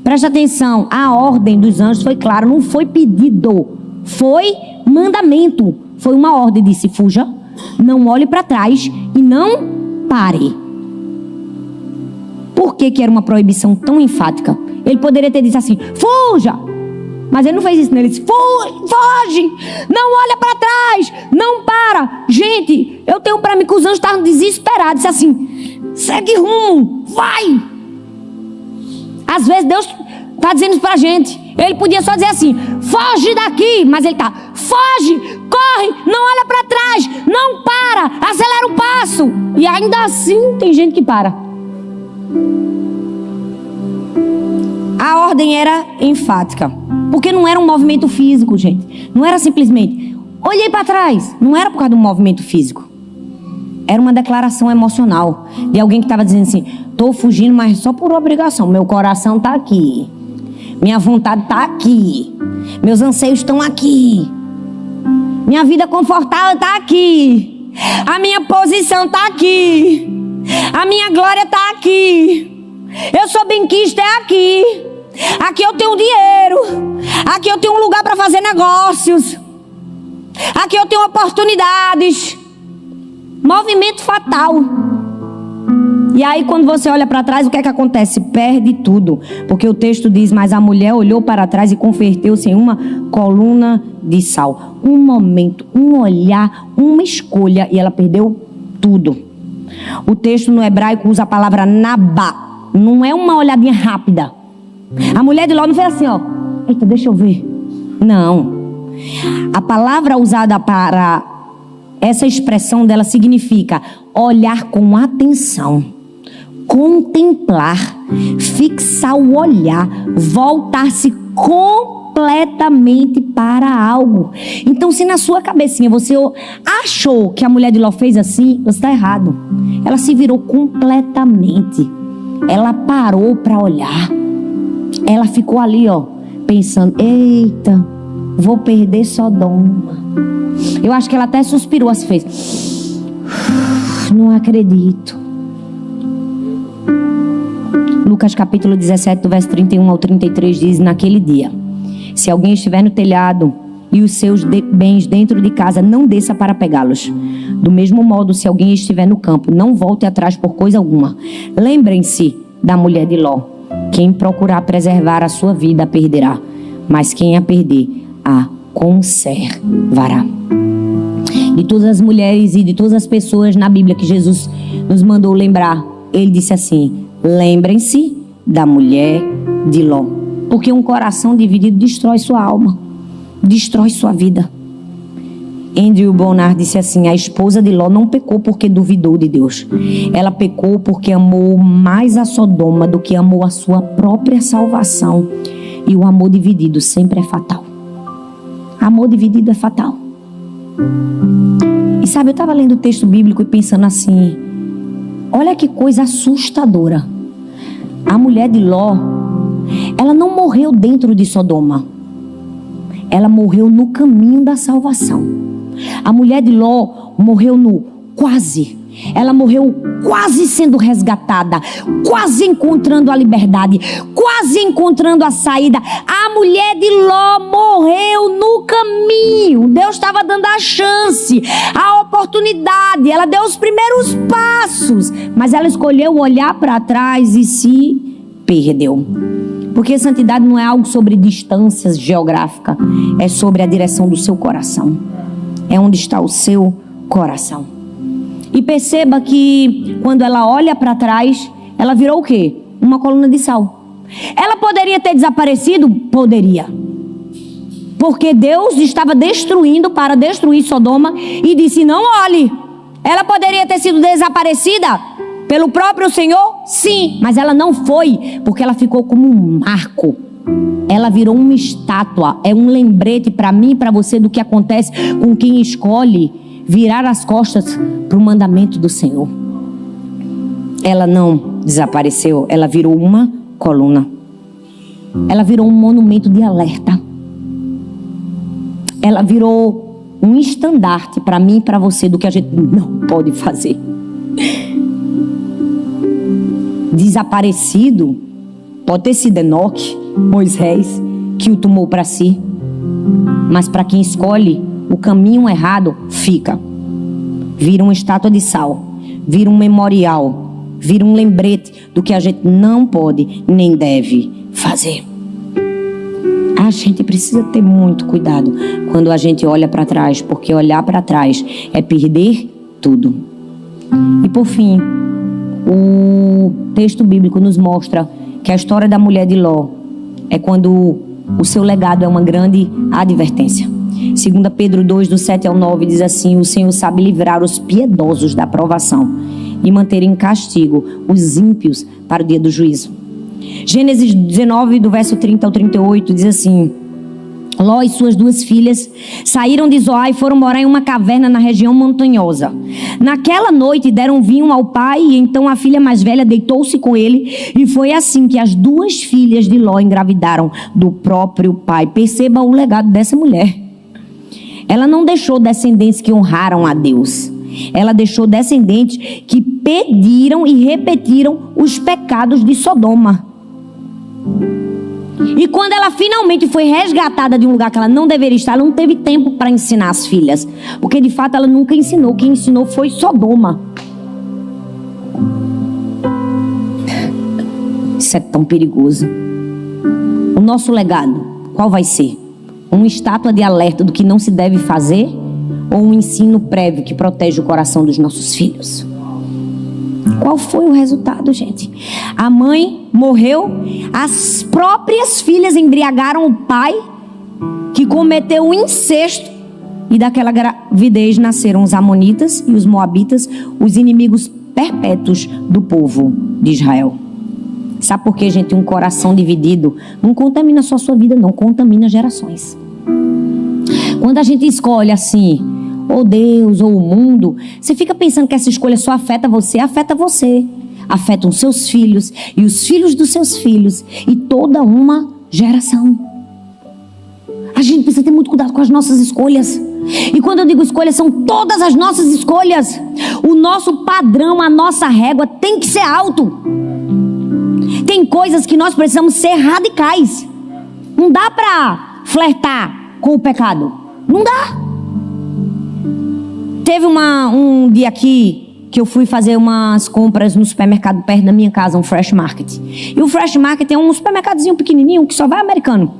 Presta atenção, a ordem dos anjos foi clara, não foi pedido, foi mandamento, foi uma ordem, disse: fuja, não olhe para trás e não pare. Por que era uma proibição tão enfática? Ele poderia ter dito assim: fuja, mas ele não fez isso, ele disse: foge, não olha para trás, não para. Gente, eu tenho para mim que os anjos estavam desesperados, disse assim: segue rumo, vai. Às vezes Deus está dizendo isso para a gente. Ele podia só dizer assim: foge daqui, mas ele está: foge, corre, não olha para trás, não para, acelera o passo. E ainda assim tem gente que para. A ordem era enfática, porque não era um movimento físico, gente. Não era simplesmente olhei para trás. Não era por causa de um movimento físico. Era uma declaração emocional de alguém que estava dizendo assim: estou fugindo, mas só por obrigação. Meu coração está aqui, minha vontade está aqui, meus anseios estão aqui, minha vida confortável está aqui, a minha posição está aqui, a minha glória está aqui, eu sou benquista, é aqui. Aqui eu tenho dinheiro, aqui eu tenho um lugar para fazer negócios, aqui eu tenho oportunidades. Movimento fatal. E aí quando você olha para trás, o que é que acontece? Perde tudo. Porque o texto diz: mas a mulher olhou para trás e converteu-se em uma coluna de sal. Um momento, um olhar, uma escolha, e ela perdeu tudo. O texto no hebraico usa a palavra nabá. Não é uma olhadinha rápida. A mulher de Ló não fez assim, ó: eita, deixa eu ver. Não. A palavra usada para essa expressão dela significa olhar com atenção, contemplar, fixar o olhar, voltar-se completamente para algo. Então, se na sua cabecinha você achou que a mulher de Ló fez assim, você está errado. Ela se virou completamente. Ela parou para olhar. Ela ficou ali, ó, pensando: eita, vou perder Sodoma. Eu acho que ela até suspirou, assim fez: não acredito. Lucas capítulo 17, do verso 31 ao 33 diz: naquele dia, se alguém estiver no telhado e os seus bens dentro de casa, não desça para pegá-los. Do mesmo modo, se alguém estiver no campo, não volte atrás por coisa alguma. Lembrem-se da mulher de Ló: quem procurar preservar a sua vida a perderá, mas quem a perder a conservará. De todas as mulheres e de todas as pessoas na Bíblia que Jesus nos mandou lembrar, ele disse assim: lembrem-se da mulher de Ló, porque um coração dividido destrói sua alma, destrói sua vida. Andrew Bonar disse assim: a esposa de Ló não pecou porque duvidou de Deus. Ela pecou porque amou mais a Sodoma do que amou a sua própria salvação. E o amor dividido sempre é fatal. Amor dividido é fatal. E sabe, eu estava lendo o texto bíblico e pensando assim, olha que coisa assustadora. A mulher de Ló, ela não morreu dentro de Sodoma. Ela morreu no caminho da salvação. A mulher de Ló morreu no quase. Ela morreu quase sendo resgatada, quase encontrando a liberdade, quase encontrando a saída. A mulher de Ló morreu no caminho. Deus estava dando a chance, a oportunidade. Ela deu os primeiros passos, mas ela escolheu olhar para trás e se perdeu. Porque santidade não é algo sobre distâncias geográficas, é sobre a direção do seu coração. É onde está o seu coração. E perceba que quando ela olha para trás, ela virou o quê? Uma coluna de sal. Ela poderia ter desaparecido? Poderia. Porque Deus estava destruindo para destruir Sodoma e disse, não olhe. Ela poderia ter sido desaparecida pelo próprio Senhor? Sim, mas ela não foi, porque ela ficou como um marco. Ela virou uma estátua, é um lembrete para mim e para você do que acontece com quem escolhe virar as costas para o mandamento do Senhor. Ela não desapareceu, ela virou uma coluna. Ela virou um monumento de alerta. Ela virou um estandarte para mim e para você do que a gente não pode fazer. Desaparecido pode ter sido Enoque, Moisés, que o tomou para si. Mas para quem escolhe o caminho errado, fica. Vira uma estátua de sal, vira um memorial, vira um lembrete do que a gente não pode nem deve fazer. A gente precisa ter muito cuidado quando a gente olha para trás, porque olhar para trás é perder tudo. E por fim, o texto bíblico nos mostra que a história da mulher de Ló é quando o seu legado é uma grande advertência. 2 Pedro 2, do 7 ao 9, diz assim, o Senhor sabe livrar os piedosos da provação e manter em castigo os ímpios para o dia do juízo. Gênesis 19, do verso 30 ao 38, diz assim, Ló e suas duas filhas saíram de Zoar e foram morar em uma caverna na região montanhosa. Naquela noite deram vinho ao pai e então a filha mais velha deitou-se com ele e foi assim que as duas filhas de Ló engravidaram do próprio pai. Perceba o legado dessa mulher. Ela não deixou descendentes que honraram a Deus. Ela deixou descendentes que pediram e repetiram os pecados de Sodoma. E quando ela finalmente foi resgatada de um lugar que ela não deveria estar, ela não teve tempo para ensinar as filhas. Porque de fato ela nunca ensinou. Quem ensinou foi Sodoma. Isso é tão perigoso. O nosso legado, qual vai ser? Uma estátua de alerta do que não se deve fazer? Ou um ensino prévio que protege o coração dos nossos filhos? Qual foi o resultado, gente? A mãe morreu, as próprias filhas embriagaram o pai, que cometeu o incesto, e daquela gravidez nasceram os amonitas e os moabitas, os inimigos perpétuos do povo de Israel. Sabe por quê, gente? Um coração dividido não contamina só a sua vida, não, contamina gerações. Quando a gente escolhe assim, ou Deus, ou o mundo, você fica pensando que essa escolha só afeta você, afetam seus filhos e os filhos dos seus filhos e toda uma geração. A gente precisa ter muito cuidado com as nossas escolhas. E quando eu digo escolhas, são todas as nossas escolhas. O nosso padrão, a nossa régua tem que ser alto. Tem coisas que nós precisamos ser radicais. Não dá para flertar com o pecado. Não dá. Teve um dia aqui que eu fui fazer umas compras no supermercado perto da minha casa, um Fresh Market. E o Fresh Market é um supermercadozinho pequenininho que só vai americano.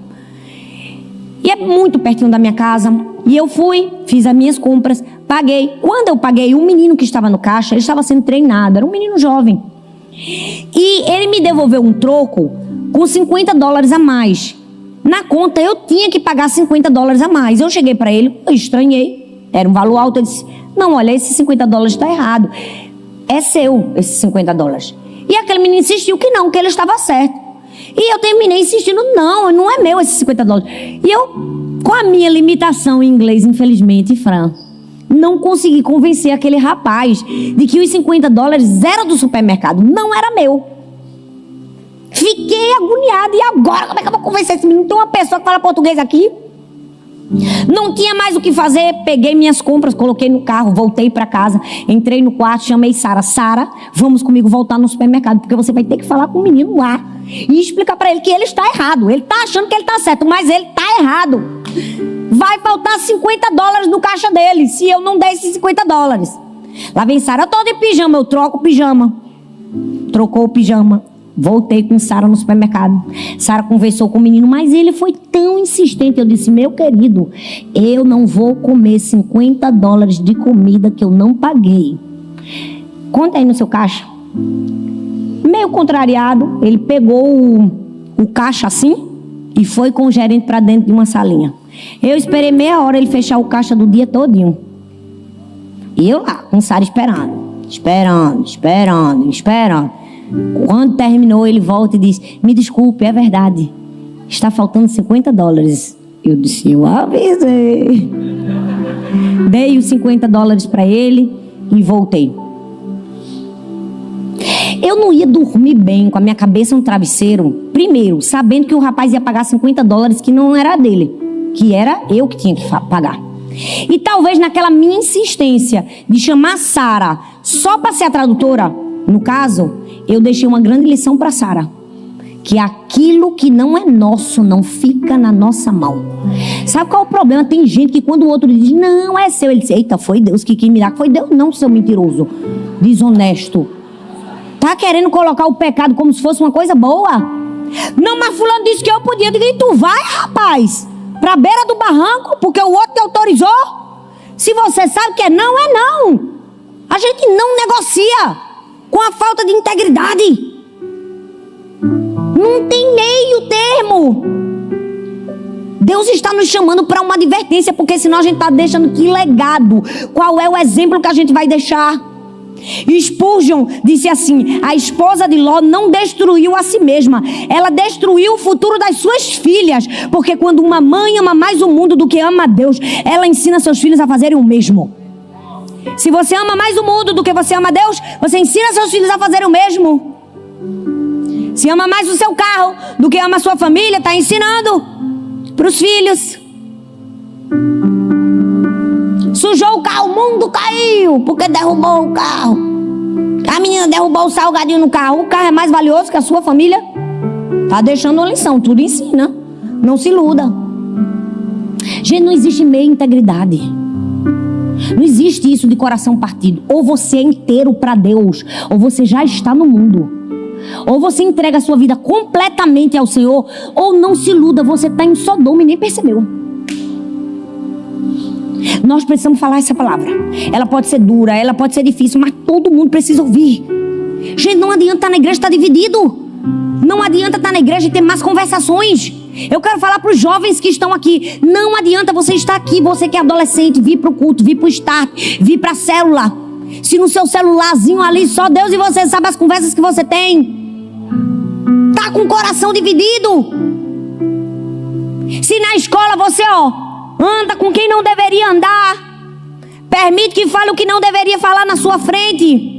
E é muito pertinho da minha casa. E eu fui, fiz as minhas compras, paguei. Quando eu paguei, o menino que estava no caixa, ele estava sendo treinado, era um menino jovem. E ele me devolveu um troco com $50 a mais. Na conta eu tinha que pagar $50 a mais. Eu cheguei para ele, eu estranhei, era um valor alto. Eu disse, não, olha, esse $50 está errado. É seu, esses $50. E aquele menino insistiu que não, que ele estava certo. E eu terminei insistindo, não é meu esses 50 dólares. E eu, com a minha limitação em inglês, infelizmente, Fran, não consegui convencer aquele rapaz de que os 50 dólares eram do supermercado, não era meu. Fiquei agoniada. E agora, como é que eu vou convencer esse menino? Tem uma pessoa que fala português aqui. Não tinha mais o que fazer. Peguei minhas compras, coloquei no carro, voltei para casa, entrei no quarto, chamei Sara. Sara, vamos comigo voltar no supermercado, porque você vai ter que falar com o menino lá e explicar para ele que ele está errado. Ele está achando que ele está certo, mas ele está errado. Vai faltar 50 dólares no caixa dele se eu não der esses 50 dólares. Lá vem Sara toda em pijama. Eu troco o pijama. Trocou o pijama. Voltei com Sara no supermercado. Sara conversou com o menino, mas ele foi tão insistente. Eu disse, meu querido, eu não vou comer 50 dólares de comida que eu não paguei. Conta aí no seu caixa. Meio contrariado, ele pegou o caixa assim e foi com o gerente para dentro de uma salinha. Eu esperei meia hora ele fechar o caixa do dia todinho. E eu lá, com Sara esperando. Quando terminou, ele volta e diz, me desculpe, é verdade, está faltando 50 dólares. Eu disse, eu avisei. Dei os 50 dólares para ele e voltei. Eu não ia dormir bem com a minha cabeça no travesseiro, primeiro, sabendo que o rapaz ia pagar 50 dólares que não era dele, que era eu que tinha que pagar. E talvez naquela minha insistência de chamar Sara só para ser a tradutora, no caso, eu deixei uma grande lição para Sara, que aquilo que não é nosso não fica na nossa mão. Sabe qual é o problema? Tem gente que quando o outro diz, não, é seu, ele diz, eita, foi Deus que quis me dar. Foi Deus não, seu mentiroso, desonesto. Tá querendo colocar o pecado como se fosse uma coisa boa? Não, mas fulano disse que eu podia. Eu digo, e tu vai, rapaz, pra beira do barranco, porque o outro te autorizou? Se você sabe que é não. A gente não negocia com a falta de integridade. Não tem meio termo. Deus está nos chamando para uma advertência, porque senão a gente está deixando que legado. Qual é o exemplo que a gente vai deixar? Spurgeon disse assim, a esposa de Ló não destruiu a si mesma, ela destruiu o futuro das suas filhas, porque quando uma mãe ama mais o mundo do que ama a Deus, ela ensina seus filhos a fazerem o mesmo. Se você ama mais o mundo do que você ama a Deus, você ensina seus filhos a fazerem o mesmo. Se ama mais o seu carro do que ama a sua família, está ensinando para os filhos. Sujou o carro, o mundo caiu porque derrubou o carro. A menina derrubou o salgadinho no carro. O carro é mais valioso que a sua família. Está deixando uma lição, tudo ensina. Não se iluda. Gente, não existe meia integridade. Não existe isso de coração partido. Ou você é inteiro para Deus, ou você já está no mundo. Ou você entrega a sua vida completamente ao Senhor, ou não se iluda, você está em Sodoma e nem percebeu. Nós precisamos falar essa palavra. Ela pode ser dura, ela pode ser difícil, mas todo mundo precisa ouvir. Gente, não adianta estar na igreja e estar dividido. Não adianta estar na igreja e ter mais conversações. Eu quero falar para os jovens que estão aqui. Não adianta você estar aqui, você que é adolescente, vir para o culto, vir para o start, vir para a célula. Se no seu celularzinho ali só Deus e você sabe as conversas que você tem. Tá com o coração dividido. Se na escola você, anda com quem não deveria andar, permite que fale o que não deveria falar na sua frente.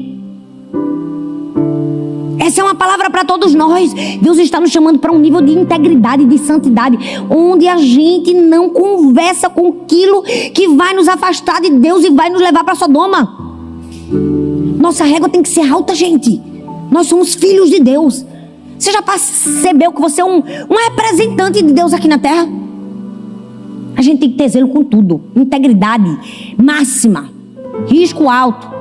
Essa é uma palavra para todos nós. Deus está nos chamando para um nível de integridade, de santidade, onde a gente não conversa com aquilo que vai nos afastar de Deus e vai nos levar para Sodoma. Nossa régua tem que ser alta, gente. Nós somos filhos de Deus. Você já percebeu que você é um representante de Deus aqui na terra? A gente tem que ter zelo com tudo. Integridade máxima. Risco alto.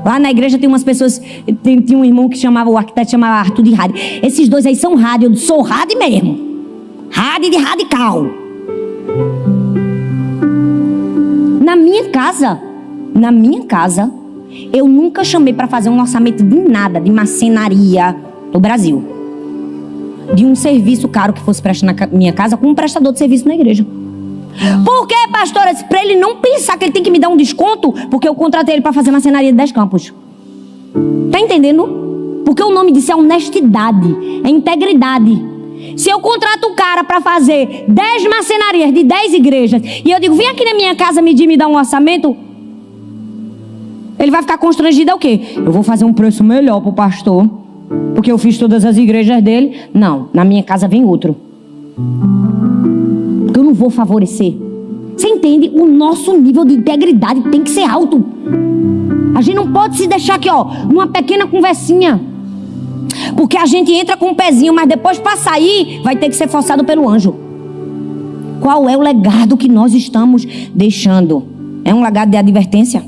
Lá na igreja tem umas pessoas, tinha um irmão que chamava, o arquiteto chamava Arthur de Hade. Esses dois aí são Hade, eu sou Hade mesmo. Hade de radical. Na minha casa, eu nunca chamei para fazer um orçamento de nada, de marcenaria do Brasil. De um serviço caro que fosse prestar na minha casa com um prestador de serviço na igreja. Por quê, pastora? Para ele não pensar que ele tem que me dar um desconto, porque eu contratei ele para fazer marcenaria de 10 campos. Tá entendendo? Porque o nome disso é honestidade, é integridade. Se eu contrato o cara para fazer 10 marcenarias de 10 igrejas e eu digo, vem aqui na minha casa me dar um orçamento, ele vai ficar constrangido ao quê? Eu vou fazer um preço melhor pro pastor, porque eu fiz todas as igrejas dele. Não, na minha casa vem outro. Eu não vou favorecer. Você entende? O nosso nível de integridade tem que ser alto. A gente não pode se deixar aqui, numa pequena conversinha. Porque a gente entra com um pezinho, mas depois para sair vai ter que ser forçado pelo anjo. Qual é o legado que nós estamos deixando? É um legado de advertência?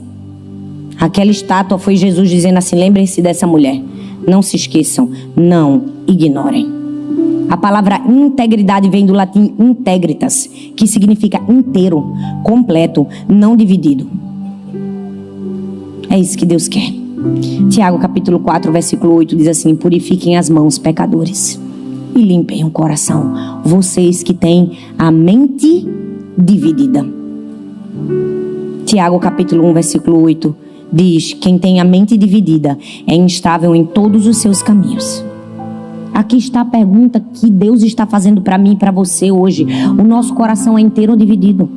Aquela estátua foi Jesus dizendo assim, lembrem-se dessa mulher. Não se esqueçam, não ignorem. A palavra integridade vem do latim integritas, que significa inteiro, completo, não dividido. É isso que Deus quer. Tiago capítulo 4, versículo 8 diz assim, purifiquem as mãos, pecadores, e limpem o coração, vocês que têm a mente dividida. Tiago capítulo 1, versículo 8 diz, quem tem a mente dividida é instável em todos os seus caminhos. Aqui está a pergunta que Deus está fazendo para mim e para você hoje. O nosso coração é inteiro ou dividido?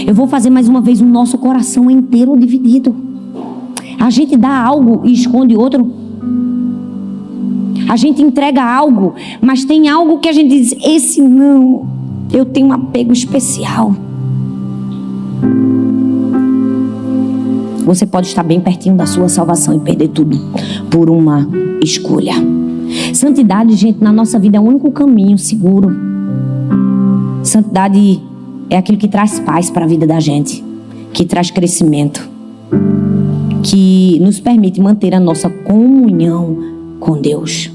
Eu vou fazer mais uma vez, o nosso coração é inteiro ou dividido? A gente dá algo e esconde outro? A gente entrega algo, mas tem algo que a gente diz, esse não, eu tenho um apego especial. Você pode estar bem pertinho da sua salvação e perder tudo por uma escolha. Santidade, gente, na nossa vida é o único caminho seguro. Santidade é aquilo que traz paz para a vida da gente, que traz crescimento, que nos permite manter a nossa comunhão com Deus.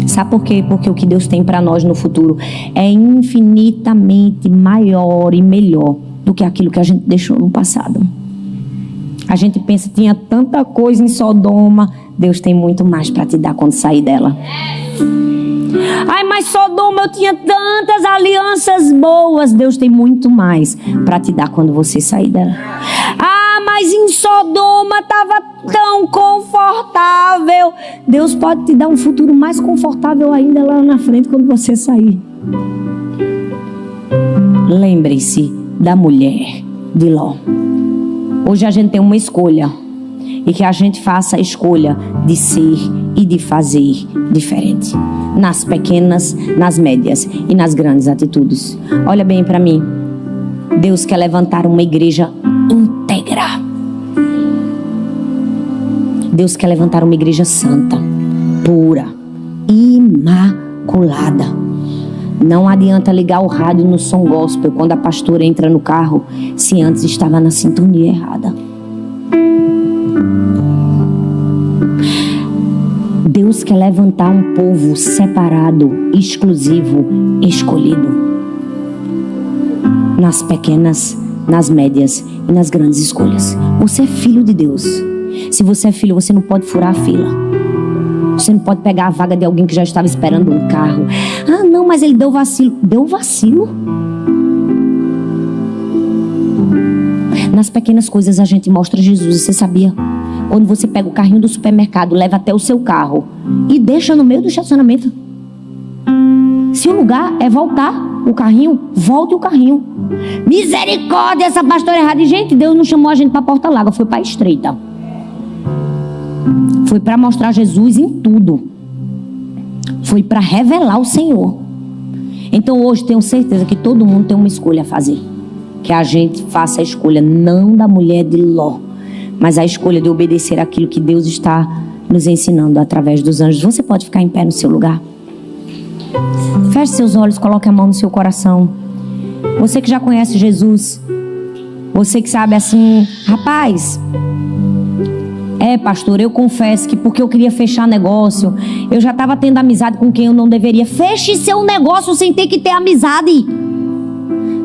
Sabe por quê? Porque o que Deus tem para nós no futuro é infinitamente maior e melhor do que aquilo que a gente deixou no passado. A gente pensa, tinha tanta coisa em Sodoma, Deus tem muito mais para te dar quando sair dela. Ai, mas Sodoma eu tinha tantas alianças boas, Deus tem muito mais para te dar quando você sair dela. Ah, mas em Sodoma estava tão confortável. Deus pode te dar um futuro mais confortável ainda lá na frente quando você sair. Lembre-se da mulher de Ló. Hoje a gente tem uma escolha, e que a gente faça a escolha de ser e de fazer diferente, nas pequenas, nas médias e nas grandes atitudes. Olha bem para mim, Deus quer levantar uma igreja íntegra. Deus quer levantar uma igreja santa, pura, imaculada. Não adianta ligar o rádio no som gospel quando a pastora entra no carro, se antes estava na sintonia errada. Deus quer levantar um povo separado, exclusivo, escolhido. Nas pequenas, nas médias e nas grandes escolhas. Você é filho de Deus. Se você é filho, você não pode furar a fila. Você não pode pegar a vaga de alguém que já estava esperando um carro. Ah, não, mas ele deu vacilo. Deu vacilo? Nas pequenas coisas a gente mostra Jesus. Você sabia? Quando você pega o carrinho do supermercado, leva até o seu carro e deixa no meio do estacionamento. Se o lugar é voltar o carrinho, volte o carrinho. Misericórdia, essa pastora errada. E, gente, Deus não chamou a gente para a porta larga, foi para a estreita. Foi para mostrar Jesus em tudo. Foi para revelar o Senhor. Então hoje tenho certeza que todo mundo tem uma escolha a fazer. Que a gente faça a escolha não da mulher de Ló, mas a escolha de obedecer aquilo que Deus está nos ensinando através dos anjos. Você pode ficar em pé no seu lugar. Feche seus olhos, coloque a mão no seu coração. Você que já conhece Jesus, você que sabe assim, rapaz, pastor, eu confesso que porque eu queria fechar negócio, eu já estava tendo amizade com quem eu não deveria. Feche seu negócio sem ter que ter amizade.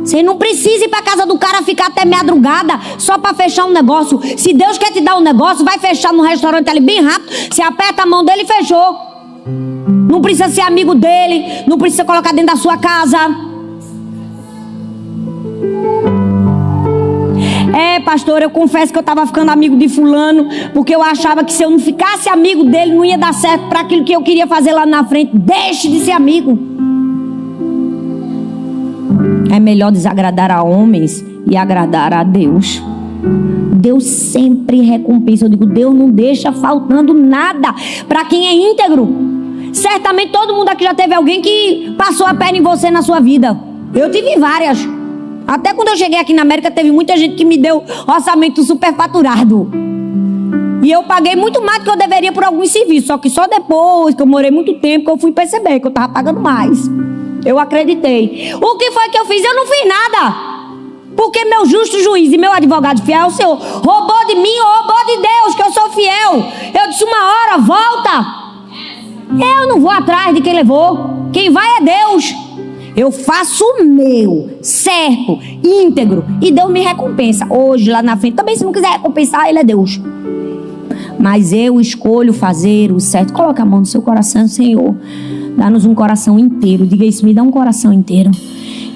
Você não precisa ir para casa do cara ficar até madrugada só para fechar um negócio. Se Deus quer te dar um negócio, vai fechar no restaurante ali bem rápido. Você aperta a mão dele e fechou. Não precisa ser amigo dele, não precisa colocar dentro da sua casa. pastor, eu confesso que eu estava ficando amigo de fulano, porque eu achava que se eu não ficasse amigo dele, não ia dar certo para aquilo que eu queria fazer lá na frente. Deixe de ser amigo. É melhor desagradar a homens e agradar a Deus. Deus sempre recompensa. Eu digo, Deus não deixa faltando nada para quem é íntegro. Certamente todo mundo aqui já teve alguém que passou a perna em você na sua vida. Eu tive várias. Até quando eu cheguei aqui na América, teve muita gente que me deu orçamento superfaturado. E eu paguei muito mais do que eu deveria por alguns serviços. Só que só depois que eu morei muito tempo que eu fui perceber que eu estava pagando mais. Eu acreditei. O que foi que eu fiz? Eu não fiz nada. Porque meu justo juiz e meu advogado fiel, o Senhor, roubou de mim ou roubou de Deus, que eu sou fiel. Eu disse uma hora, volta. Eu não vou atrás de quem levou. Quem vai é Deus. Eu faço o meu, certo, íntegro, e Deus me recompensa. Hoje, lá na frente, também se não quiser recompensar, Ele é Deus. Mas eu escolho fazer o certo. Coloca a mão no seu coração, Senhor. Dá-nos um coração inteiro. Diga isso, me dá um coração inteiro.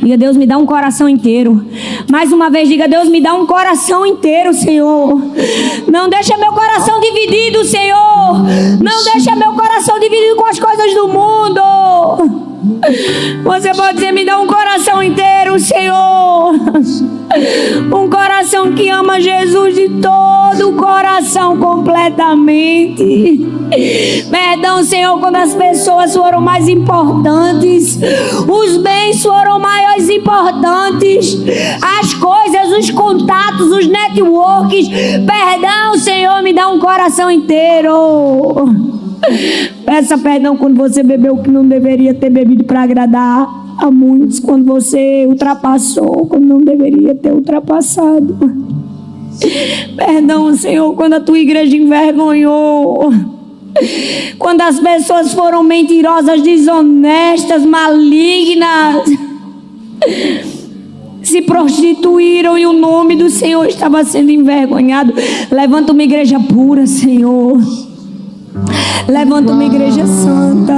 Diga, Deus, me dá um coração inteiro. Mais uma vez, diga, Deus, me dá um coração inteiro, Senhor. Não deixa meu coração dividido, Senhor. Não deixa meu coração dividido com as coisas do mundo. Você pode dizer, me dá um coração inteiro, Senhor. Um coração que ama Jesus de todo o coração, completamente. Perdão, Senhor, quando as pessoas foram mais importantes, os bens foram mais importantes, as coisas, os contatos, os networks. Perdão, Senhor, me dá um coração inteiro. Peça perdão quando você bebeu o que não deveria ter bebido para agradar a muitos, quando você ultrapassou quando não deveria ter ultrapassado. Perdão, Senhor, quando a tua igreja envergonhou, quando as pessoas foram mentirosas, desonestas, malignas, se prostituíram e o nome do Senhor estava sendo envergonhado. Levanta uma igreja pura, Senhor. Levanta uma igreja santa.